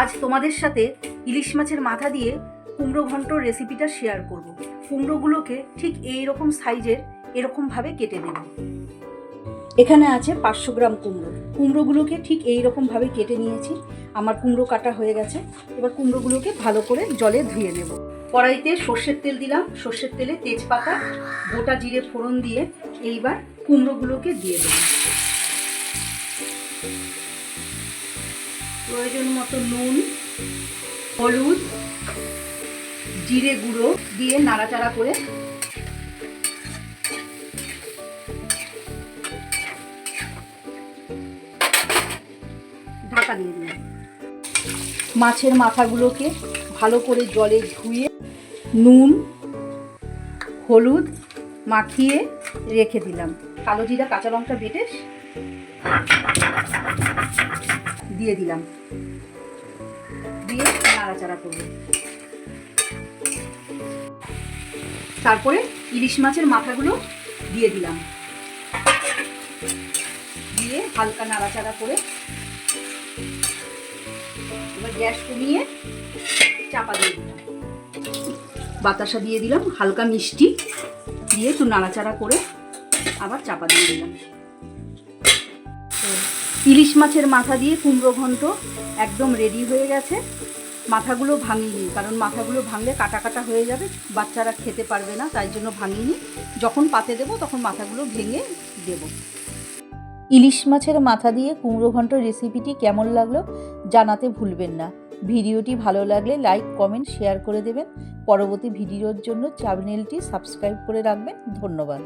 আজ তোমাদের সাথে ইলিশ মাছের মাথা দিয়ে কুমড়ো ঘন্টর রেসিপিটা শেয়ার করব। কুমড়োগুলোকে ঠিক এই রকম সাইজের এরকমভাবে কেটে নেব। এখানে আছে 500 গ্রাম কুমড়ো। কুমড়োগুলোকে ঠিক এই রকমভাবে কেটে নিয়েছি। আমার কুমড়ো কাটা হয়ে গেছে। এবার কুমড়োগুলোকে ভালো করে জলে ধুয়ে নেব। কড়াইতে সর্ষের তেল দিলাম। সর্ষের তেলে তেজপাতা, গোটা জিরে ফোড়ন দিয়ে এইবার কুমড়োগুলোকে দিয়ে দেব। প্রয়োজন মতো নুন, হলুদ, জিরে গুঁড়ো দিয়ে নাড়াচাড়া করে ঢাকা দিয়ে দিলাম। মাছের মাথাগুলোকে ভালো করে জলে ধুয়ে নুন হলুদ মাখিয়ে রেখে দিলাম। কালো জিরা কাঁচা লঙ্কা বেটে দিয়ে দিলাম, দিয়ে নাড়াচাড়া করব। তারপরে ইলিশ মাছের মাথাগুলো দিয়ে দিলাম, দিয়ে হালকা নাড়াচাড়া করে এবার গ্যাস কমিয়ে চাপা দিয়ে দিলাম। বাতাসা দিয়ে দিলাম, হালকা মিষ্টি দিয়ে একটু নাড়াচাড়া করে আবার চাপা দিয়ে দিলাম। ইলিশ মাছের মাথা দিয়ে কুমড়ো ঘন্ট একদম রেডি হয়ে গেছে। মাথাগুলো ভাঙিনি, কারণ মাথাগুলো ভাঙলে কাটা কাটা হয়ে যাবে, বাচ্চারা খেতে পারবে না, তাই জন্য ভাঙিনি। যখন পাতে দেবো তখন মাথাগুলো ভেঙে দেব। ইলিশ মাছের মাথা দিয়ে কুমড়ো ঘন্ট রেসিপিটি কেমন লাগলো জানাতে ভুলবেন না। ভিডিওটি ভালো লাগলে লাইক কমেন্ট শেয়ার করে দেবেন। পরবর্তী ভিডিওর জন্য চ্যানেলটি সাবস্ক্রাইব করে রাখবেন। ধন্যবাদ।